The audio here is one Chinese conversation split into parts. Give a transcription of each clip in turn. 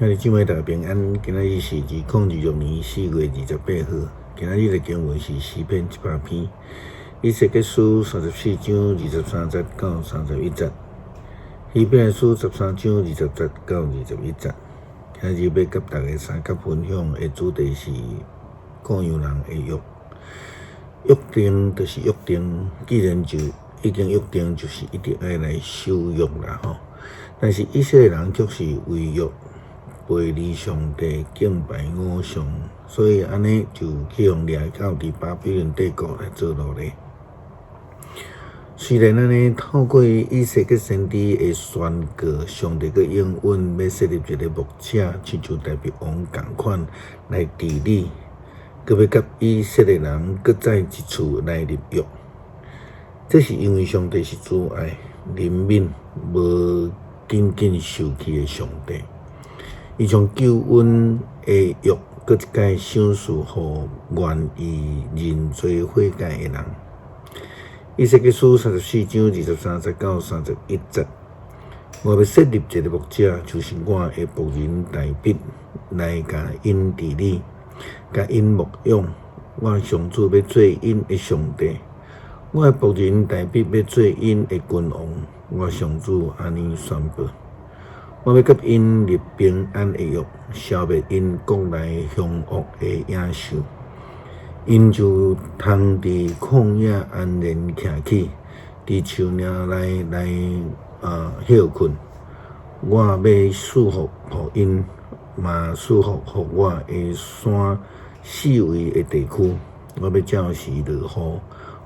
兄弟姊妹大家平安，今仔日是2026年4月28號。今仔日的經文是詩篇100篇，以西結書34章23節到31節，希伯來書13章20節到21節。今日要甲大家三角分享的主題是各樣人的約。約定就是約定，既然就已經約定，就是一定要來守約啦吼。但是以色列人卻是違約，背離上帝，敬拜偶像，所以安尼就去用掠到伫巴比倫帝國來做奴隸。雖然安尼透過以西結先知的宣告，上帝嘅應允要設立一個牧者，親像大衛王同款來治理，佮要甲以色列人佮再一次來立約。這是因為上帝是主愛、憐憫、無緊緊受氣的上帝。伊將救恩的約，佮一解賞賜予願意認罪悔改的人。以西結書34章23節到31節，我要設立一個牧者，就是我的僕人大衛，來甲因治理，甲因牧養。我上主要做因的上帝，我的僕人大衛要做因的君王。我上主安尼宣布。我要甲因立平安的約，消滅因國內凶惡的野獸。因就通佇曠野安然徛起，佇樹林內歇困。我要賜福予因，嘛賜福予我的山四圍的地區。我要照時落雨，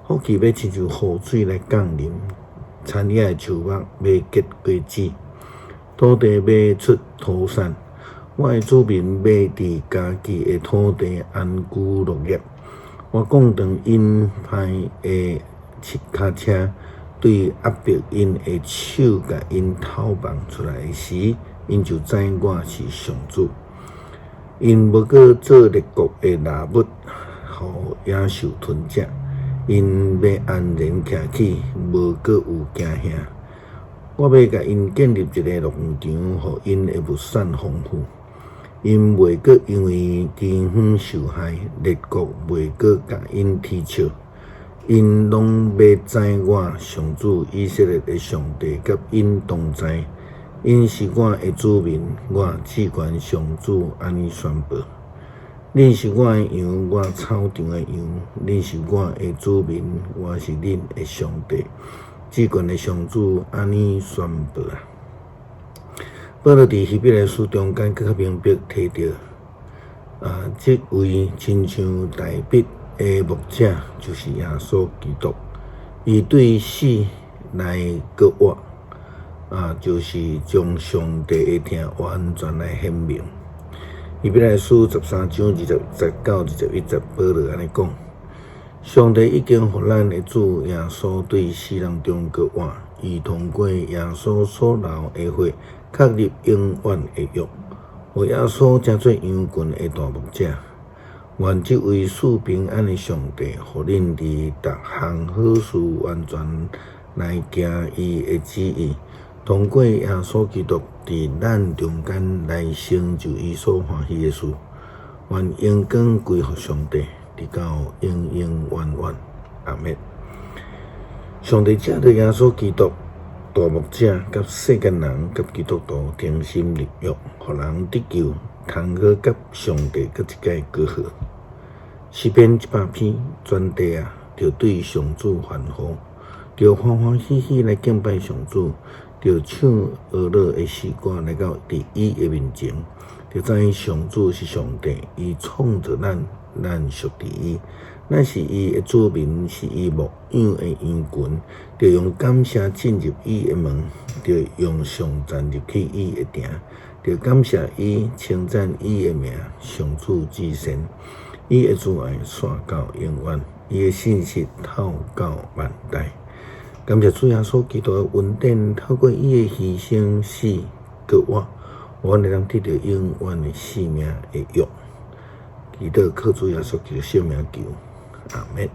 福氣要親像雨水來降臨，田野的樹木要結果子。土地要出土產，我的子民要佇家己的土地安居樂業。我講斷因歹的腳車，對壓迫因的手，甲因頭放出來時，因就知我是上主。因無閣做列國的獵物，互野獸吞食。因要安然徛起，無閣有驚嚇。我要甲因建立一個農場，互因的物產豐富。因袂閣因為饑荒受害，列國袂閣甲因踢笑。因攏要知我上主以色列的上帝甲因同在。因是我的子民，我至高上主安尼宣布。恁是我的羊，我草場的羊；恁是我的子民，我是恁的上帝。至高的上主安尼宣布啊！保羅佇希伯來書中間較明白提到，這位親像大衛的牧者，就是耶穌基督。伊對死來閣活，就是將上帝的聽完全來顯明。希伯來書13章20節到21節，保羅安尼講。上帝已經予咱的主耶穌對世人中閣活，伊通過耶穌所流的血，確立永遠的約。予耶穌成做羊群的大牧者，願這位賜平安的上帝，予恁佇逐項好事完全來行伊的旨意，通過耶穌基督佇咱中間來成就伊所歡喜的事。願榮光歸乎上帝，直到永永遠遠。阿們。上帝藉着耶穌基督大牧者，甲世間人甲基督徒同心立約，予人得救，通好甲上帝閣一解和好。詩篇100篇全題就對上主歡呼，就歡歡喜喜來敬拜上主，就唱俄勒的詩歌來到佇伊的面前，就知影上主是上帝，伊創造咱，咱屬佇伊。咱是伊的子民，是伊牧養的羊群，就用感謝進入伊的門，就用上讚入去伊的城，就感謝伊，稱讚伊的名，上主至善，伊的慈愛線到永遠，伊的信實透到萬代。感謝主耶穌基督的恩典，透過伊的犧牲死閣活，我哋能得到永遠的生命的約。祈禱靠主耶穌基督聖名求。阿們。